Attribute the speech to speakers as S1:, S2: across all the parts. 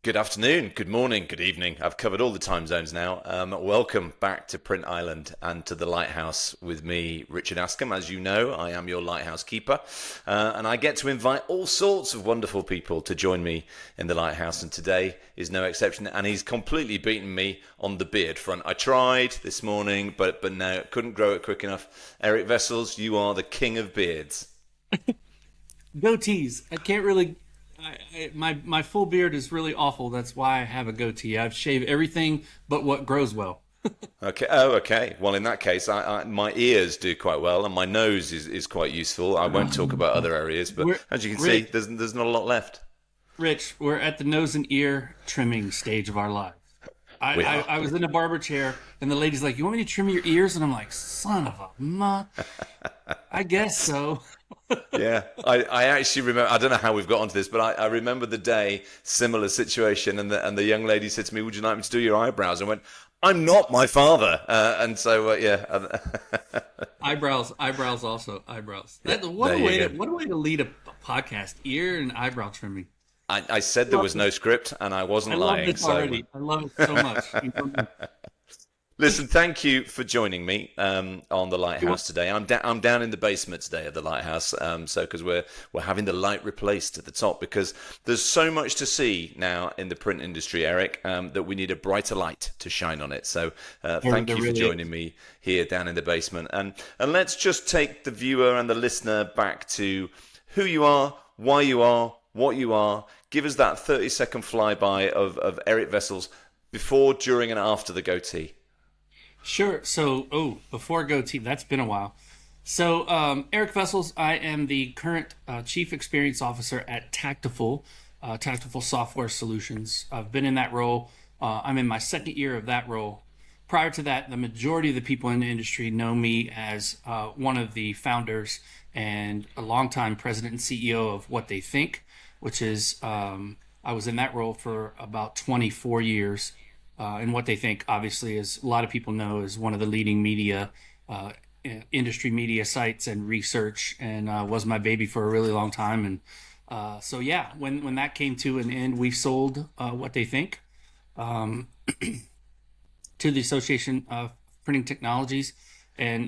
S1: Good afternoon, good morning, good evening. I've covered all the time zones now. Welcome back to Print Island and to the Lighthouse with me, Richard Askam. As you know, I am your Lighthouse keeper, and I get to invite all sorts of wonderful people to join me in the Lighthouse, and today is no exception, and he's completely beaten me on the beard front. I tried this morning, but no, couldn't grow it quick enough. Eric Vessels, you are the king of beards.
S2: Goatees. I can't really. My full beard is really awful. That's why I have a goatee. I've shaved everything but what grows well.
S1: Okay. Oh, okay. Well, in that case, my ears do quite well, and my nose is quite useful. I won't talk about other areas, but
S2: We're
S1: as you can see,
S2: Rich.
S1: there's not a lot left.
S2: Rich. We're at the nose and ear trimming stage of our lives. I,
S1: We
S2: I,
S1: are.
S2: I was in a barber chair, and the lady's like, "You want me to trim your ears?" And I'm like, "Son of a ma, I guess so."
S1: Yeah, I actually remember. I don't know how we've got onto this, but I remember the day, similar situation, and the young lady said to me, "Would you like me to do your eyebrows?" I went, "I'm not my father," and so yeah,
S2: Eyebrows, also eyebrows.
S1: yeah.
S2: What
S1: There
S2: a
S1: you
S2: way to
S1: go.
S2: lead a podcast: ear and eyebrow trimming.
S1: I said there
S2: Love
S1: was
S2: this.
S1: no script, and I
S2: I
S1: wasn't
S2: love
S1: lying.
S2: this
S1: So
S2: already. I love it so much.
S1: listen, thank you for joining me on the
S2: You
S1: Lighthouse today. I'm down in the basement today at the Lighthouse, so because we're having the light replaced at the top because there's so much to see now in the print industry, Eric, that we need a brighter light to shine on it. So thank
S2: There
S1: you for
S2: really
S1: joining
S2: is.
S1: me here down in the basement, and let's just take the viewer and the listener back to who you are, why you are, what you are. Give us that 30-second flyby of Eric Vessels before, during, and after the goatee.
S2: Sure. So, before goatee, that's been a while. So, Eric Vessels, I am the current Chief Experience Officer at Taktiful, Taktiful Software Solutions. I've been in that role. I'm in my second year of that role. Prior to that, the majority of the people in the industry know me as one of the founders and a longtime president and CEO of What They Think, which is I was in that role for about 24 years. And What They Think, obviously, as a lot of people know, is one of the leading media, uh, industry media sites and research, and was my baby for a really long time. And so, yeah, when that came to an end, we sold What They Think to the Association of Printing Technologies, and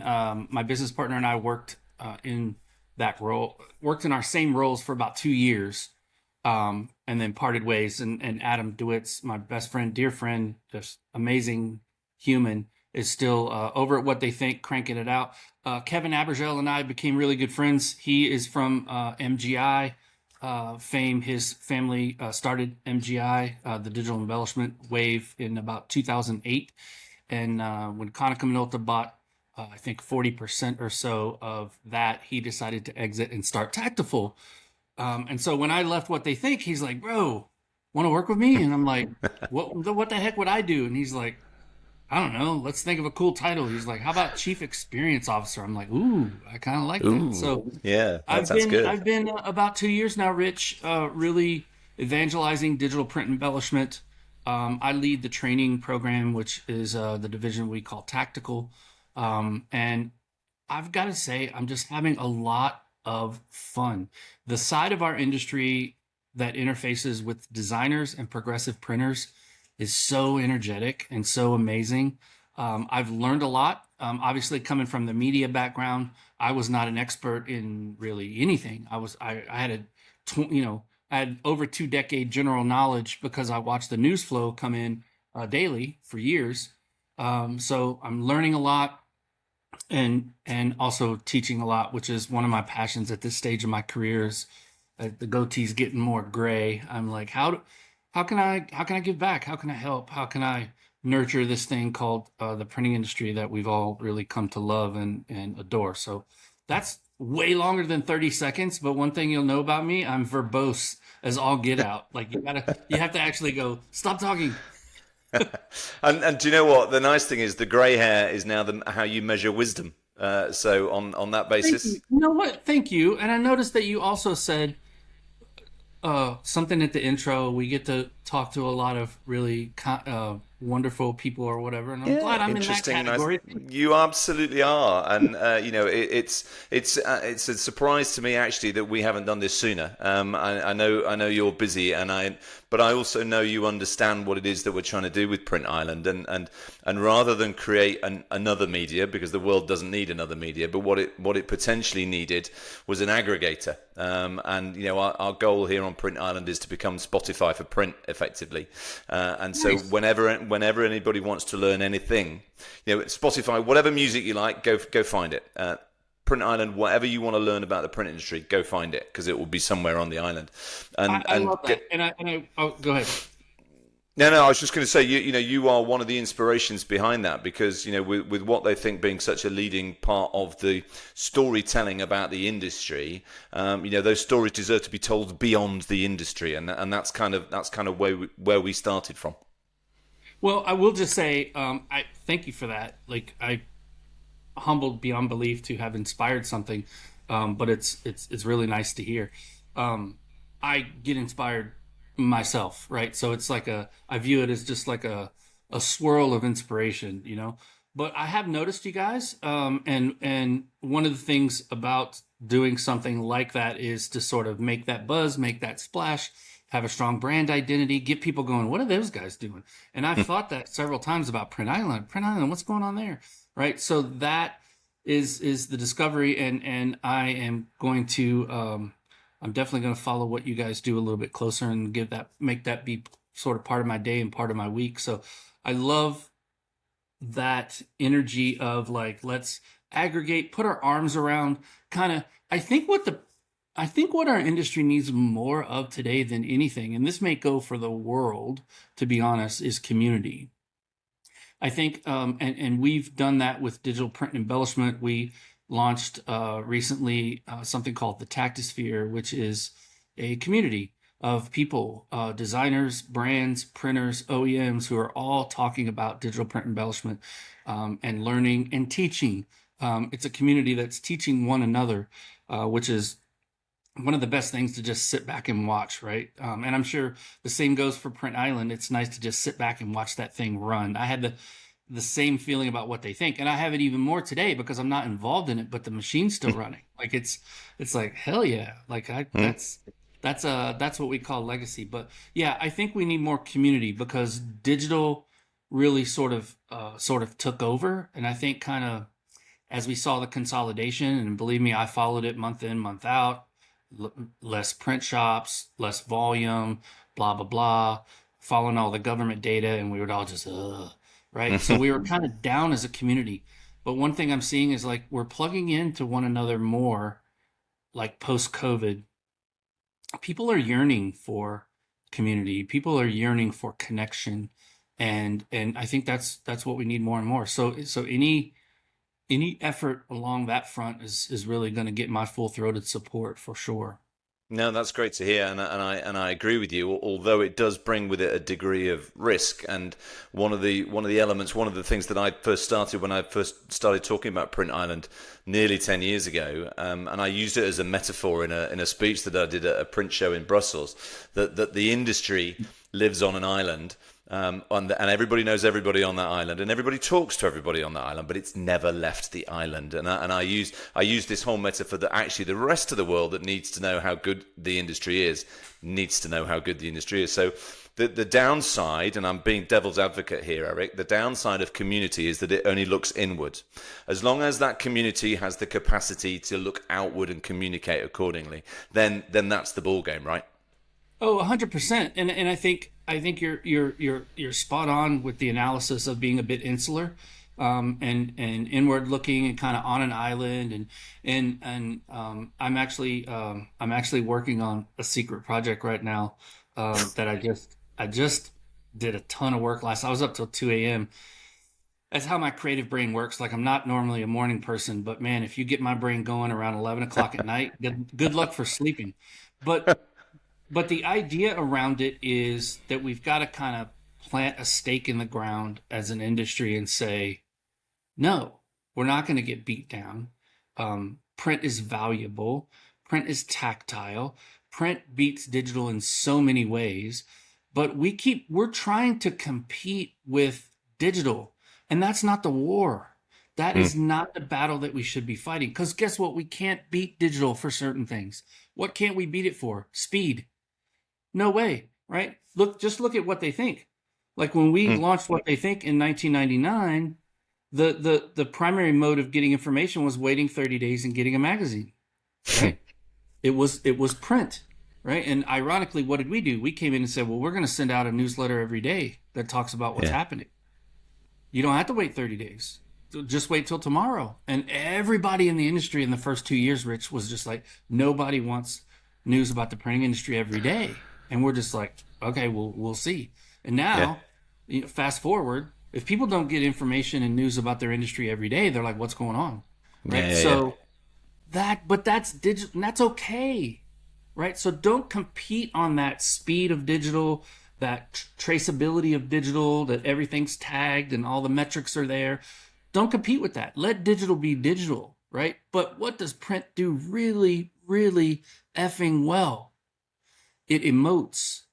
S2: my business partner and I worked in that role, worked in our same roles for about 2 years, and then parted ways. And Adam DeWitt's my best friend, dear friend, just amazing human, is still over at What They Think, cranking it out. Kevin Abergel and I became really good friends. He is from MGI fame. His family started MGI, the digital embellishment wave, in about 2008. And when Konica Minolta bought, I think 40% or so of that, he decided to exit and start Taktiful. And so when I left What They Think, he's like, "Bro, want to work with me?" And I'm like, what the heck would I do?" And he's like, "I don't know. Let's think of a cool title." He's like, "How about Chief Experience Officer?" I'm like, "Ooh, I kind of like that."
S1: Ooh,
S2: So
S1: yeah, that sounds good.
S2: I've been about 2 years now, Rich, really evangelizing digital print embellishment. I lead the training program, which is the division we call Tactical. And I've got to say, I'm just having a lot of fun. The side of our industry that interfaces with designers and progressive printers is so energetic and so amazing. I've learned a lot. Obviously, coming from the media background, I was not an expert in really anything. I had I had over 2 decade general knowledge because I watched the news flow come in daily for years. So I'm learning a lot and also teaching a lot, which is one of my passions at this stage of my career. Is the goatee's getting more gray. I'm like, how can I give back? How can I help? How can I nurture this thing called the printing industry that we've all really come to love and adore? So that's way longer than 30 seconds. But one thing you'll know about me, I'm verbose as all get out. Like you have to actually go, "Stop talking."
S1: And do you know what? The nice thing is the grey hair is now how you measure wisdom. So on that
S2: Thank you.
S1: basis,
S2: You know what? Thank you. And I noticed that you also said something at the intro. We get to talk to a lot of really wonderful people or whatever, and I'm
S1: yeah,
S2: glad I'm in that
S1: interesting. Nice.
S2: category.
S1: You absolutely are, and it's a surprise to me actually that we haven't done this sooner. I know you're busy, but I also know you understand what it is that we're trying to do with Print Island, and rather than create another media, because the world doesn't need another media, but what it potentially needed was an aggregator. And our goal here on Print Island is to become Spotify for print, effectively. And so
S2: Nice.
S1: whenever anybody wants to learn anything, Spotify, whatever music you like, go find it. Print Island, whatever you want to learn about the print industry, go find it, because it will be somewhere on the island.
S2: I love that. And I oh, go ahead.
S1: No, I was just going to say, you are one of the inspirations behind that, because with what they think being such a leading part of the storytelling about the industry, those stories deserve to be told beyond the industry, and that's kind of where we started from.
S2: Well, I will just say, I thank you for that. Like, I humbled beyond belief to have inspired something, but it's really nice to hear. I get inspired myself, right? So it's like I view it as just like a swirl of inspiration. But I have noticed you guys, and one of the things about doing something like that is to sort of make that buzz, make that splash, have a strong brand identity, get people going, what are those guys doing? And I've thought that several times about Print Island. Print Island, what's going on there? Right? So that is the discovery, and I am going to I'm definitely going to follow what you guys do a little bit closer and make that be sort of part of my day and part of my week. So I love that energy of like, let's aggregate, put our arms around kind of, I think what our industry needs more of today than anything, and this may go for the world, to be honest, is community. I think, and we've done that with digital print embellishment. We launched recently something called the Tactisphere, which is a community of people, designers, brands, printers, OEMs, who are all talking about digital print embellishment, and learning and teaching. It's a community that's teaching one another, which is one of the best things to just sit back and watch, right? And I'm sure the same goes for Print Island. It's nice to just sit back and watch that thing run. I had the same feeling about what they think, and I have it even more today because I'm not involved in it, but the machine's still running. Like it's like hell yeah. Like that's what we call legacy. But yeah, I think we need more community because digital really sort of took over, and I think kind of as we saw the consolidation, and believe me, I followed it month in, month out, less print shops, less volume, blah, blah, blah, following all the government data. And we would all just, right? So we were kind of down as a community. But one thing I'm seeing is like we're plugging into one another more, like post COVID. People are yearning for community. People are yearning for connection. And I think that's what we need more and more. So any effort along that front is really going to get my full throated support for sure.
S1: No, that's great to hear, and I agree with you. Although it does bring with it a degree of risk, and one of the elements, one of the things that I first started when I first started talking about Print Island nearly 10 years ago, and I used it as a metaphor in a speech that I did at a print show in Brussels, that the industry lives on an island. And everybody knows everybody on that island, and everybody talks to everybody on that island, but it's never left the island. And I use this whole metaphor that actually the rest of the world that needs to know how good the industry is needs to know how good the industry is. So the downside, and I'm being devil's advocate here, Eric, the downside of community is that it only looks inward. As long as that community has the capacity to look outward and communicate accordingly, then that's the ball game, right?
S2: Oh, 100%. And I think you're spot on with the analysis of being a bit insular, and inward looking and kind of on an island. And I'm actually working on a secret project right now, that I just did a ton of work last. I was up till 2 a.m. That's how my creative brain works. Like, I'm not normally a morning person, but man, if you get my brain going around 11 o'clock at night, good luck for sleeping. But But the idea around it is that we've got to kind of plant a stake in the ground as an industry and say, no, we're not going to get beat down. Print is valuable. Print is tactile. Print beats digital in so many ways, but we're trying to compete with digital, and that's not the war. That is not the battle that we should be fighting. Because guess what? We can't beat digital for certain things. What can't we beat it for? Speed. No way. right? Just look at what they think. Like when we
S1: Mm.
S2: launched What They Think in 1999, the primary mode of getting information was waiting 30 days and getting a magazine, right? It was print, right? And ironically, what did we do? We came in and said, well, we're going to send out a newsletter every day that talks about what's
S1: Yeah.
S2: happening. You don't have to wait 30 days. Just wait till tomorrow. And everybody in the industry in the first 2 years, Rich, was just like, nobody wants news about the printing industry every day. And we're just like, okay, we'll see. And
S1: Yeah.
S2: now, fast forward, if people don't get information and news about their industry every day, they're like, what's going on?
S1: Yeah.
S2: Right.
S1: Yeah. Yeah.
S2: So but that's digital, and that's okay. Right. So don't compete on that speed of digital, that traceability of digital, that everything's tagged and all the metrics are there. Don't compete with that. Let digital be digital, right? But what does print do really, really effing well? It emotes.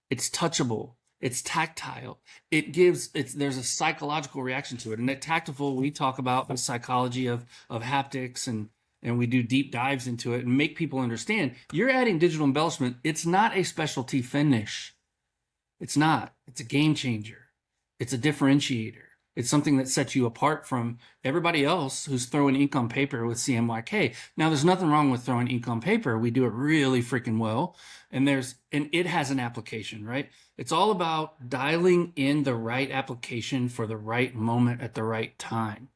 S2: It's touchable. It's tactile. There's a psychological reaction to it. And at Taktiful, we talk about the psychology of haptics, and we do deep dives into it and make people understand you're adding digital embellishment. It's not a specialty finish. It's not. It's a game changer. It's a differentiator. It's something that sets you apart from everybody else who's throwing ink on paper with CMYK. Now, there's nothing wrong with throwing ink on paper. We do it really freaking well. And it has an application, right? It's all about dialing in the right application for the right moment at the right time.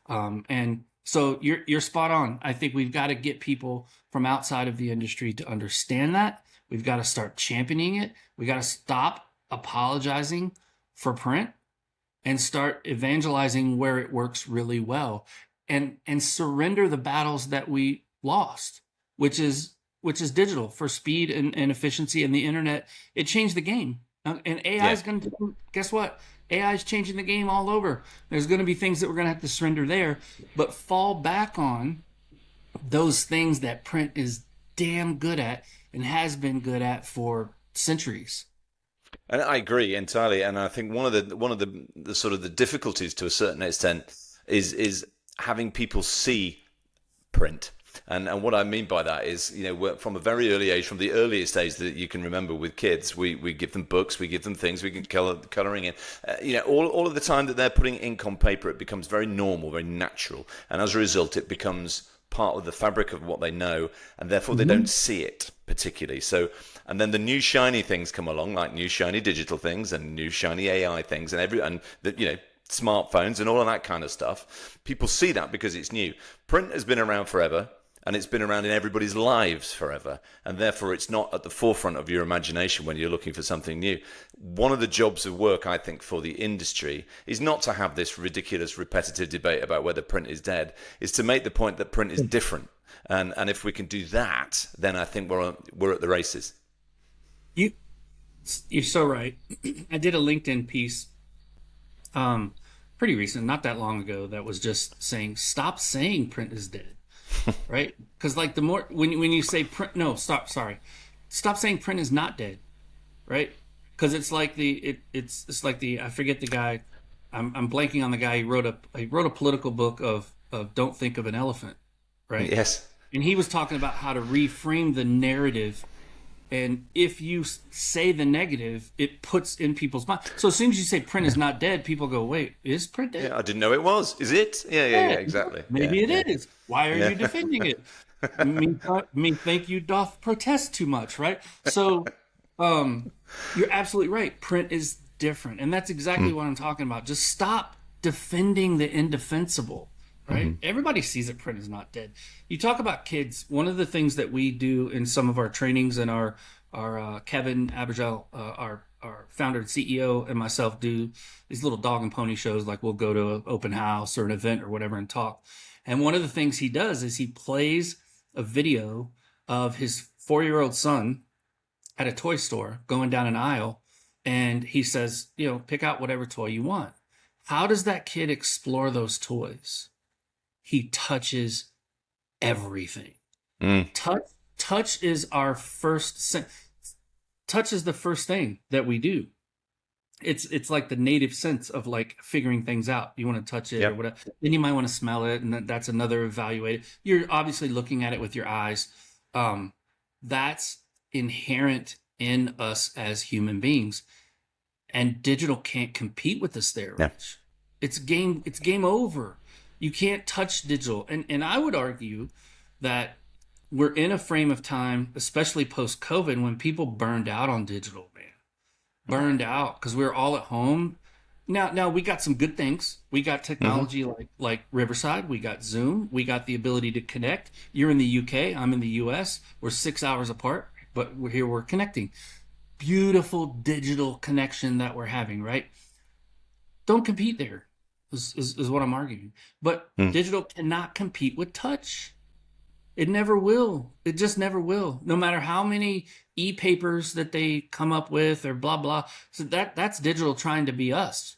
S2: And so you're spot on. I think we've got to get people from outside of the industry to understand that. We've got to start championing it. We got to stop apologizing for print and start evangelizing where it works really well, and surrender the battles that we lost, which is digital for speed and efficiency. And the internet, it changed the game. And AI is going to, guess what? AI is changing the game all over. There's going to be things that we're going to have to surrender there, but fall back on those things that print is damn good at and has been good at for centuries.
S1: And I agree entirely. And I think one of the sort of the difficulties to a certain extent is having people see print. And what I mean by that is, from a very early age, from the earliest age that you can remember with kids, we give them books, we give them things, we can colouring in. All of the time that they're putting ink on paper, it becomes very normal, very natural. And as a result, it becomes part of the fabric of what they know, and therefore they don't see it particularly. So, and then the new shiny things come along, like new shiny digital things and new shiny AI things, smartphones and all of that kind of stuff. People see that because it's new. Print has been around forever, and it's been around in everybody's lives forever, and therefore it's not at the forefront of your imagination when you're looking for something new. One of the jobs of work, I think, for the industry is not to have this ridiculous repetitive debate about whether print is dead, is to make the point that print is different. And if we can do that, then I think we're at the races.
S2: You you're so right. I did a LinkedIn piece pretty recent, not that long ago, that was just saying stop saying print is dead, right? Because like the more when you say print, no, stop saying print is not dead, right? Because it's like it's like I forget the guy. I'm blanking on the guy. He wrote a political book of Don't Think of an Elephant, right?
S1: Yes.
S2: And he was talking about how to reframe the narrative. And if you say the negative, it puts in people's mind. So as soon as you say print is not dead, people go, wait, is print dead?
S1: Yeah, I didn't know it was. Is it? Yeah, exactly.
S2: Maybe
S1: Yeah,
S2: it is. Why are you defending it? Me think you doth protest too much, right? So you're absolutely right. Print is different. And that's exactly what I'm talking about. Just stop defending the indefensible. Right? Everybody sees that print is not dead. You talk about kids. One of the things that we do in some of our trainings, and our Kevin Abergel, our founder and CEO, and myself do these little dog and pony shows. Like we'll go to an open house or an event or whatever and talk. And one of the things he does is he plays a video of his 4-year-old son at a toy store going down an aisle, and he says, pick out whatever toy you want. How does that kid explore those toys? He touches everything. Touch is our first touch is the first thing that we do. It's like the native sense of like figuring things out. You want to touch it or whatever. Then you might want to smell it, and that's another evaluate. You're obviously looking at it with your eyes. That's inherent in us as human beings. And digital can't compete with us there,
S1: Yeah.
S2: Rich. It's game over. You can't touch digital. And I would argue that we're in a frame of time, especially post COVID, when people burned out on digital, man. Burned out because we were all at home. Now we got some good things. We got
S1: Hmm.
S2: technology like Riverside. We got Zoom. We got the ability to connect. You're in the UK. I'm in the US. We're 6 hours apart, but we're here. We're connecting. Beautiful digital connection that we're having. Right? Don't compete there. Is what I'm arguing. But
S1: Mm.
S2: digital cannot compete with touch. It never will. It just never will. No matter how many e-papers that they come up with or blah blah. So that's digital trying to be us,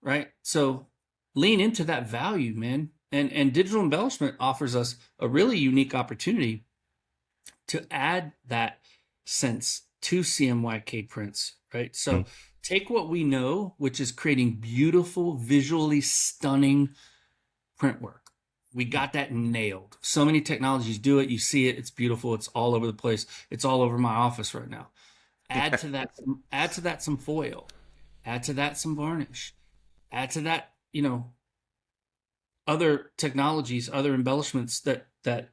S2: right? So lean into that value, man. And digital embellishment offers us a really unique opportunity to add that sense to CMYK prints, right?
S1: Mm.
S2: So take what we know, which is creating beautiful, visually stunning print work. We got that nailed. So many technologies do it. You see it. It's beautiful. It's all over the place. It's all over my office right now. Add to that some foil. Add to that some varnish. Add to that, other technologies, other embellishments that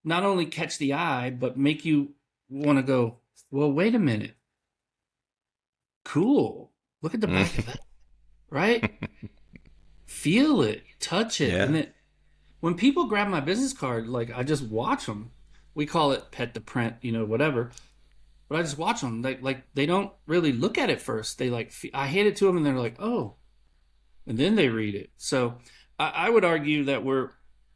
S2: not only catch the eye but make you want to go, well, wait a minute. Cool. Look at the back of
S1: Mm.
S2: that, right? Feel it, touch it, and
S1: Yeah.
S2: then when people grab my business card, like I just watch them. We call it pet the print, whatever. But I just watch them. Like they don't really look at it first. They like I hand it to them, and they're like, "Oh," and then they read it. So I would argue that we're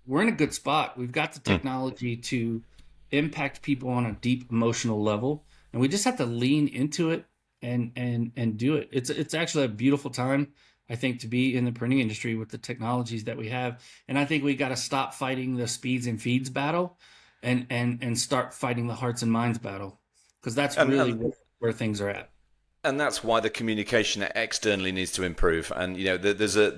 S2: in a good spot. We've got the
S1: Mm.
S2: technology to impact people on a deep emotional level, and we just have to lean into it and do it. It's actually a beautiful time, I think, to be in the printing industry with the technologies that we have. And I think we got to stop fighting the speeds and feeds battle, and start fighting the hearts and minds battle, because that's
S1: And
S2: really
S1: and
S2: where things are at.
S1: and that's why the communication externally needs to improve. And there's a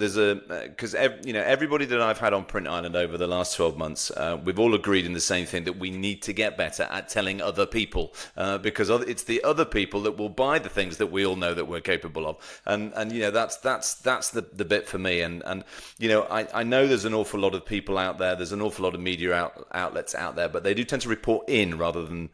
S1: because everybody that I've had on Print Island over the last 12 months, we've all agreed in the same thing, that we need to get better at telling other people, because it's the other people that will buy the things that we all know that we're capable of. And that's the bit for me. And I know there's an awful lot of people out there. There's an awful lot of media outlets out there, but they do tend to report in rather than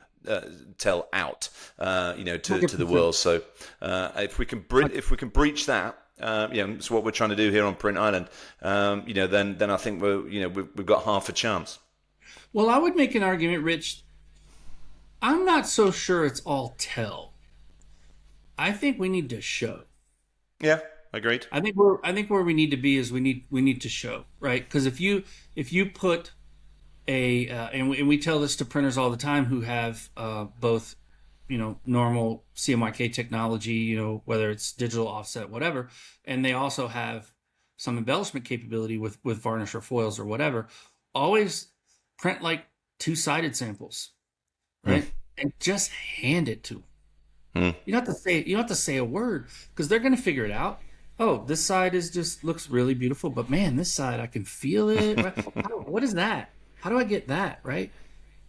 S1: tell out, to the
S2: 100%.
S1: world. So if we can breach that, it's what we're trying to do here on Print Island. Then I think we've got half a chance.
S2: Well, I would make an argument, Rich. I'm not so sure it's all tell. I think we need to show.
S1: Yeah, agreed.
S2: I think where we need to be is we need to show, right? Because if you put and we tell this to printers all the time who have both, normal CMYK technology, whether it's digital offset, whatever, and they also have some embellishment capability with varnish or foils or whatever. Always print like two-sided samples,
S1: Mm.
S2: right? And just hand it to them.
S1: Mm.
S2: You don't have to say a word, because they're going to figure it out. Oh, this side is just looks really beautiful, but man, this side I can feel it. Right? What is that? How do I get that? Right?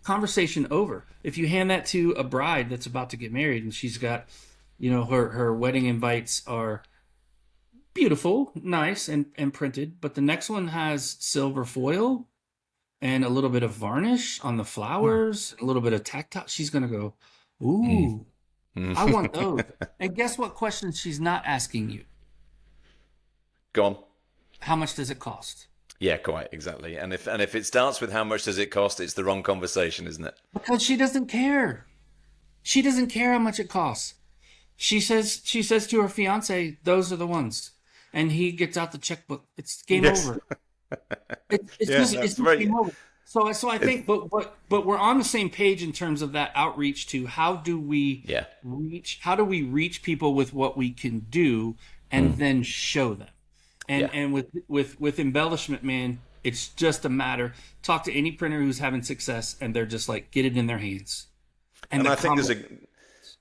S2: Conversation over. If you hand that to a bride that's about to get married and she's got, her wedding invites are beautiful, nice, and printed, but the next one has silver foil and a little bit of varnish on the flowers, a little bit of tactile, she's gonna go,
S1: Mm.
S2: ooh,
S1: Mm.
S2: I want those. And guess what question she's not asking you?
S1: Go on.
S2: How much does it cost?
S1: Yeah, quite exactly. And if it starts with how much does it cost, it's the wrong conversation, isn't it?
S2: Because she doesn't care. She doesn't care how much it costs. She says to her fiance, "Those are the ones," and he gets out the checkbook. It's game
S1: Yes.
S2: over. It's
S1: Yeah,
S2: just it's
S1: that's
S2: just
S1: right.
S2: game over. So I
S1: It's,
S2: think, but we're on the same page in terms of that outreach to
S1: yeah.
S2: how do we reach people with what we can do and
S1: Mm.
S2: then show them. And
S1: Yeah.
S2: and with embellishment, man, it's just a matter. Talk to any printer who's having success, and they're just like, get it in their hands. And
S1: And
S2: the
S1: I think
S2: comment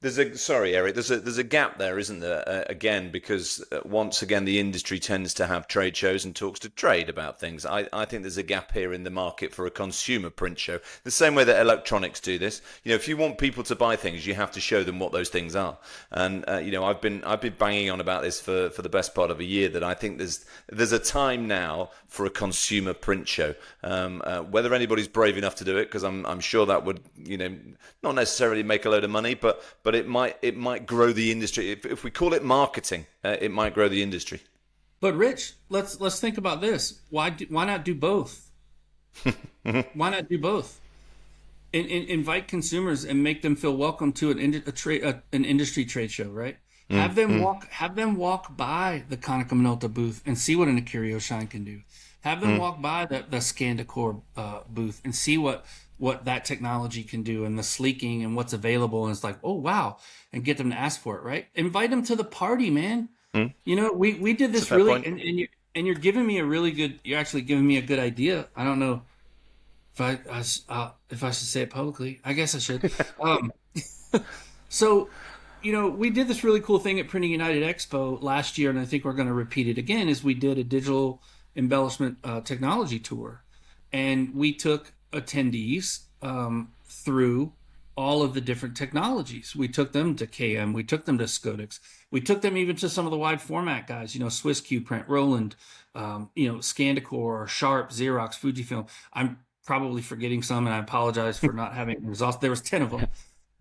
S1: Sorry, Eric. There's a gap there, isn't there? Again, because once again the industry tends to have trade shows and talks to trade about things. I think there's a gap here in the market for a consumer print show. The same way that electronics do this. If you want people to buy things, you have to show them what those things are. And I've been banging on about this for the best part of a year, that I think there's a time now for a consumer print show. Whether anybody's brave enough to do it, because I'm sure that would not necessarily make a load of money, but it might grow the industry. If we call it marketing, it might grow the industry.
S2: But Rich, let's think about this. Why not do both? Why not do both? Invite consumers and make them feel welcome to an industry trade show, right? Have them walk by the Konica Minolta booth and see what an Acurio Shine can do. Have them walk by the Scandicor booth and see what that technology can do, and the sleeking and what's available. And it's like, oh wow, and get them to ask for it, right? Invite them to the party, man. We did this really, and you're giving me you're actually giving me a good idea. I don't know if I should say it publicly. I guess I should. So, we did this really cool thing at Printing United Expo last year, and I think we're going to repeat it again, is we did a digital embellishment technology tour. And we took attendees through all of the different technologies. We took them to KM, we took them to Scodex, we took them even to some of the wide format guys, Swiss Qprint, Roland, Scandicor, Sharp, Xerox, Fujifilm. I'm probably forgetting some, and I apologize for not having exhausted. There was 10 of them.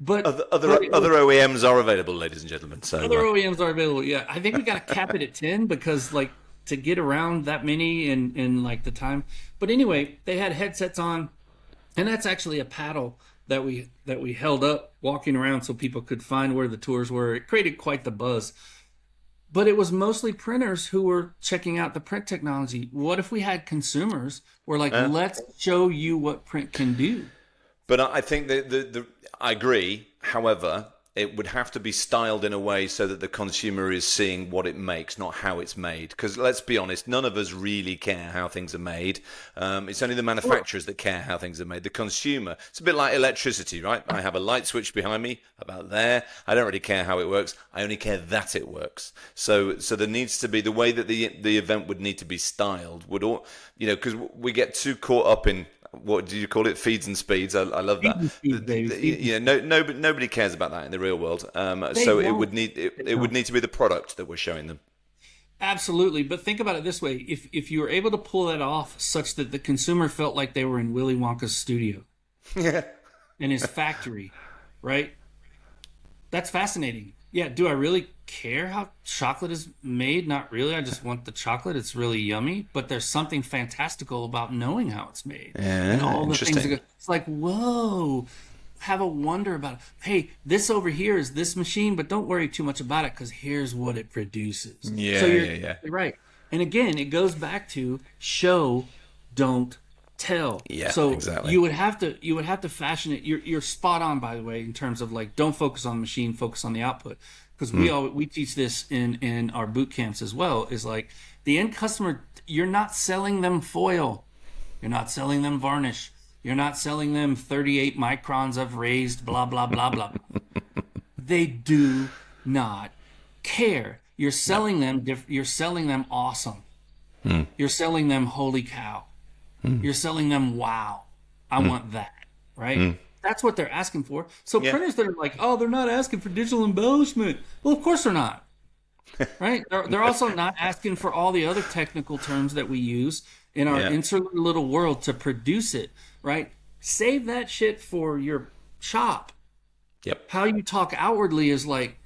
S2: But
S1: other OEMs are available, ladies and gentlemen. So
S2: other OEMs are available. Yeah, I think we got to cap it at 10 because to get around that many in the time. But anyway, they had headsets on, and that's actually a paddle that we held up walking around so people could find where the tours were. It created quite the buzz. But it was mostly printers who were checking out the print technology. What if we had consumers who were like, let's show you what print can do?
S1: But I think I agree. However, it would have to be styled in a way so that the consumer is seeing what it makes, not how it's made. Because let's be honest, none of us really care how things are made. It's only the manufacturers that care how things are made. The consumer, it's a bit like electricity, right? I have a light switch behind me, about there. I don't really care how it works. I only care that it works. So there needs to be the way that the event would need to be styled. Because we get too caught up in, what do you call it? Feeds and speeds. I love that. Nobody cares about that in the real world. So it would need to be the product that we're showing them.
S2: Absolutely, but think about it this way: if you were able to pull that off, such that the consumer felt like they were in Willy Wonka's studio, in his factory, right? That's fascinating. Yeah. Do I really care how chocolate is made? Not really. I just want the chocolate. It's really yummy. But there's something fantastical about knowing how it's made.
S1: Yeah,
S2: and all the things.
S1: interesting.
S2: It's like, whoa, have a wonder about it. Hey, this over here is this machine, but don't worry too much about it because here's what it produces.
S1: Yeah,
S2: so
S1: yeah.
S2: you're right. And again, it goes back to show, don't tell.
S1: Yeah,
S2: so
S1: exactly.
S2: you would have to fashion it. You're spot on, by the way, in terms of don't focus on the machine, focus on the output. Because we teach this in our boot camps as well, is the end customer, you're not selling them foil, you're not selling them varnish, you're not selling them 38 microns of raised blah blah blah blah. They do not care. You're selling them awesome. You're selling them holy cow. You're selling them wow. I want that, right? That's what they're asking for. So printers that are like, oh, they're not asking for digital embellishment. Well, of course they're not, right? They're also not asking for all the other technical terms that we use in our insular little world to produce it, right? Save that shit for your shop.
S1: Yep.
S2: How you talk outwardly is like,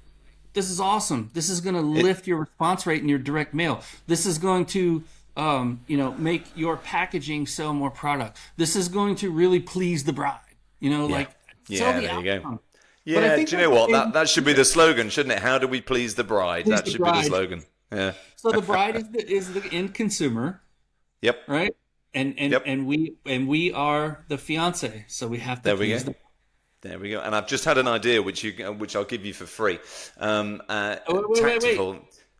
S2: this is awesome. This is going to lift your response rate in your direct mail. This is going to make your packaging sell more product. This is going to really please the bride. Sell the
S1: there
S2: outcome.
S1: you go. Yeah, do you know what? That should be the slogan, shouldn't it? How do we please the bride? That should be the slogan. Yeah.
S2: So the bride is the end consumer.
S1: Yep.
S2: Right. And we are the fiance, so we have to.
S1: There we go. And I've just had an idea, which I'll give you for free.
S2: Wait.
S1: Taktiful.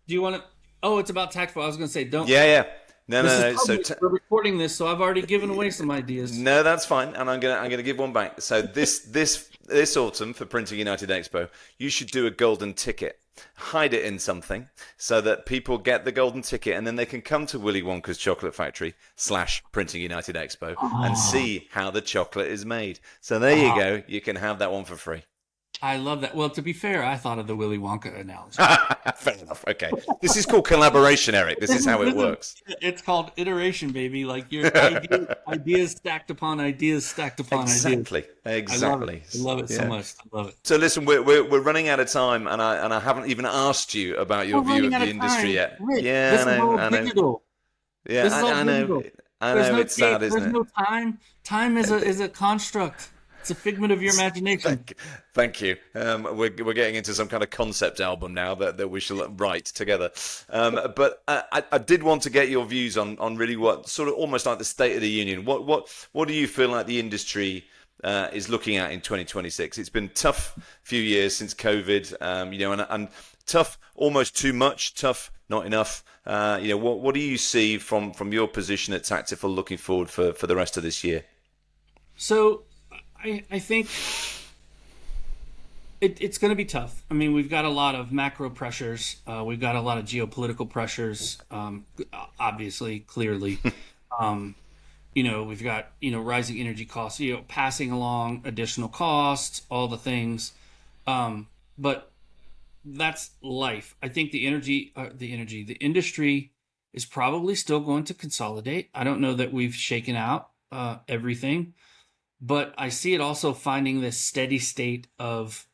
S2: Do you want to? Oh, it's about Taktiful. I was going to say don't.
S1: Yeah. No,
S2: This
S1: no,
S2: is
S1: no. So
S2: public. We're recording this, so I've already given away some ideas.
S1: no, that's fine, and I'm gonna give one back. So this autumn for Printing United Expo, you should do a golden ticket. Hide it in something so that people get the golden ticket, and then they can come to Willy Wonka's Chocolate Factory / Printing United Expo and
S2: Oh,
S1: see how the chocolate is made. So there you
S2: oh,
S1: go. You can have that one for free.
S2: I love that. Well, to be fair, I thought of the Willy Wonka analogy.
S1: Fair enough. Okay, this is called collaboration, Eric. This is how it
S2: This is
S1: works.
S2: it's called iteration, baby. Like your ideas stacked upon ideas stacked upon ideas.
S1: Exactly.
S2: I love it.
S1: Exactly.
S2: I love it so
S1: Yeah.
S2: much. I love it.
S1: So listen, we're running out of time, and I haven't even asked you about your
S2: We're
S1: view
S2: running
S1: of
S2: out
S1: the
S2: of
S1: industry
S2: time.
S1: yet.
S2: Rich,
S1: Yeah,
S2: this is all
S1: I know.
S2: digital.
S1: Yeah,
S2: This is all
S1: I know.
S2: digital.
S1: I
S2: There's
S1: know.
S2: no
S1: It's sad,
S2: date.
S1: isn't
S2: There's
S1: it?
S2: no time. Time is a construct. It's a figment of your imagination.
S1: Thank you. We're getting into some kind of concept album now that we shall write together. But I did want to get your views on really what sort of almost like the state of the union. What do you feel like the industry is looking at in 2026? It's been a tough few years since COVID, and tough, almost too much, tough, not enough. What do you see from your position at Taktiful looking forward for the rest of this year?
S2: So I think it's going to be tough. I mean, we've got a lot of macro pressures. We've got a lot of geopolitical pressures, obviously, clearly. Um, we've got, rising energy costs, passing along additional costs, all the things. But that's life. I think the industry is probably still going to consolidate. I don't know that we've shaken out everything, but I see it also finding this steady state of,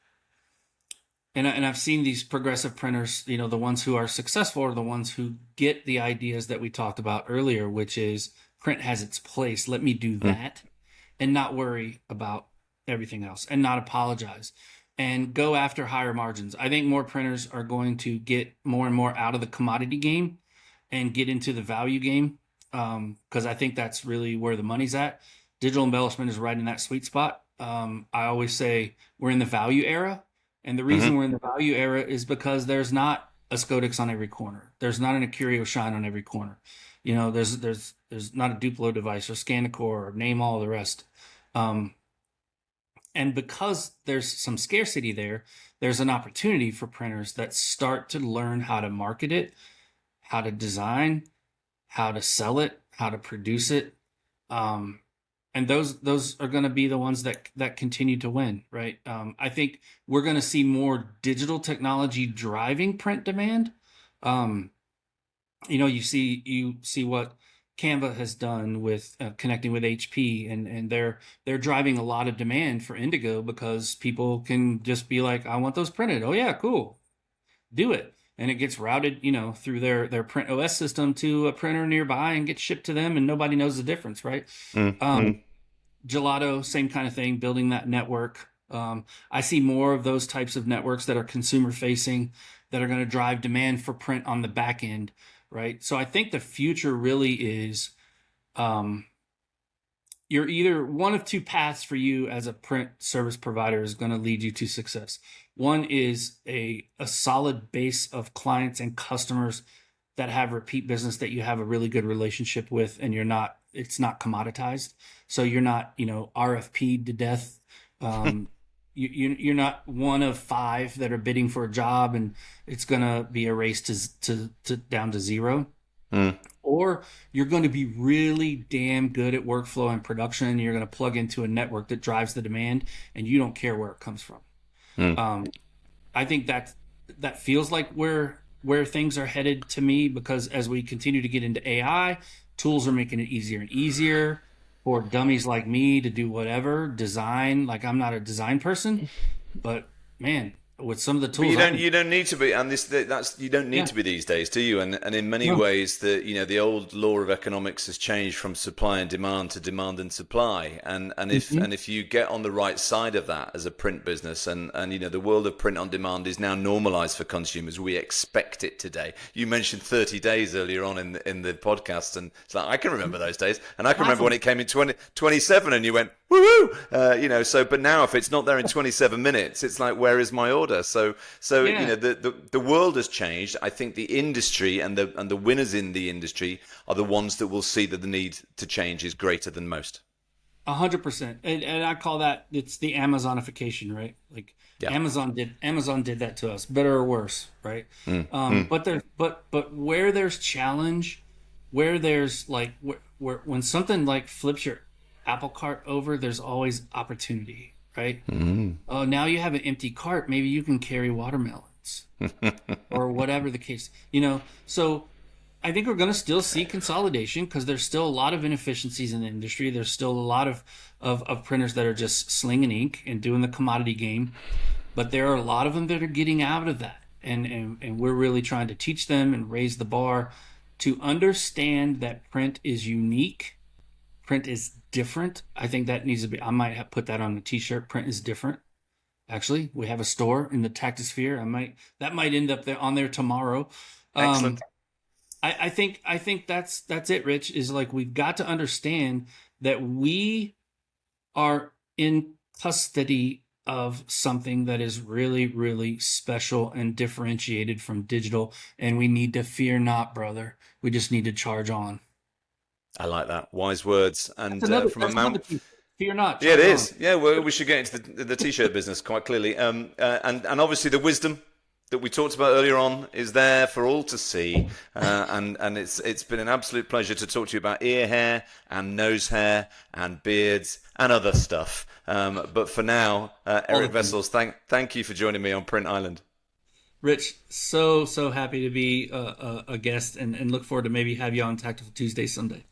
S2: and I've seen these progressive printers, the ones who are successful are the ones who get the ideas that we talked about earlier, which is print has its place. Let me do that and not worry about everything else and not apologize and go after higher margins. I think more printers are going to get more and more out of the commodity game and get into the value game, because I think that's really where the money's at. Digital embellishment is right in that sweet spot. I always say we're in the value era. And the reason
S1: Hmm.
S2: we're in the value era is because there's not a Scodex on every corner. There's not an Acurio Shine on every corner. There's not a Duplo device or Scandicore or name all the rest. Um, and because there's some scarcity there, there's an opportunity for printers that start to learn how to market it, how to design, how to sell it, how to produce it. Um, and those are going to be the ones that continue to win, right? I think we're going to see more digital technology driving print demand. Um, you see what Canva has done with connecting with HP, and they're driving a lot of demand for Indigo because people can just be like, I want those printed. Oh yeah, cool, do it. And it gets routed, through their print OS system to a printer nearby and gets shipped to them, and nobody knows the difference, right?
S1: Mm-hmm.
S2: Gelato, same kind of thing, building that network. I see more of those types of networks that are consumer facing that are going to drive demand for print on the back end, right? So I think the future really is, you're either one of two paths for you as a print service provider is going to lead you to success. One is a solid base of clients and customers that have repeat business that you have a really good relationship with, and it's not commoditized. So you're not, RFP'd to death. You're not one of five that are bidding for a job and it's going to be a race to down to zero.
S1: Mm.
S2: Or you're going to be really damn good at workflow and production, and you're going to plug into a network that drives the demand, and you don't care where it comes from.
S1: Mm.
S2: I think that feels like where things are headed to me, because as we continue to get into AI, tools are making it easier and easier for dummies like me to do whatever design. Like, I'm not a design person, but man, with some of the
S1: But
S2: tools,
S1: you don't need to be, and that's you don't need
S2: yeah,
S1: to be these days, do you? And in many
S2: no,
S1: ways, the old law of economics has changed from supply and demand to demand and supply. And
S2: mhm.
S1: if you get on the right side of that as a print business, and the world of print on demand is now normalized for consumers. We expect it today. You mentioned 30 days earlier on in the podcast, and it's like I can remember those days, and I can remember when
S2: Baffling.
S1: it came in 27, and you went woohoo, So but now if it's not there in 27 minutes, it's like, where is my order? order. So you
S2: Yeah,
S1: know, the world has changed. I think the industry and the winners in the industry are the ones that will see that the need to change is greater than most.
S2: 100%. And I call that, it's the Amazonification, right? Like
S1: Yeah.
S2: Amazon did that to us, better or worse, right?
S1: Mm, mm.
S2: But where there's challenge, where there's like where when something like flips your apple cart over, there's always opportunity, right? Oh, now you have an empty cart, maybe you can carry watermelons or whatever the case, So I think we're going to still see consolidation because there's still a lot of inefficiencies in the industry. There's still a lot of printers that are just slinging ink and doing the commodity game. But there are a lot of them that are getting out of that. And we're really trying to teach them and raise the bar to understand that print is unique. Print is different. I think that needs to be, I might have put that on a t-shirt. Print is different. Actually, we have a store in the Tactisphere. That might end up there on there tomorrow. Um,
S1: Excellent.
S2: I think that's it, Rich, is like we've got to understand that we are in custody of something that is really, really special and differentiated from digital, and we need to fear not, brother. We just need to charge on.
S1: I like that. Wise words.
S2: That's
S1: And
S2: another
S1: from a
S2: that's another
S1: mount.
S2: piece. Fear not,
S1: Yeah, it
S2: charge on.
S1: is. Yeah, well, we should get into the t-shirt business quite clearly. And obviously the wisdom that we talked about earlier on is there for all to see. And it's been an absolute pleasure to talk to you about ear hair and nose hair and beards and other stuff. But for now,
S2: All the
S1: Eric
S2: things.
S1: Vessels, thank you for joining me on Print Island.
S2: Rich, so happy to be a guest and look forward to maybe have you on Tactical Tuesday someday.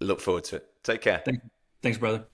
S1: Look forward to it. Take care.
S2: Thanks, brother.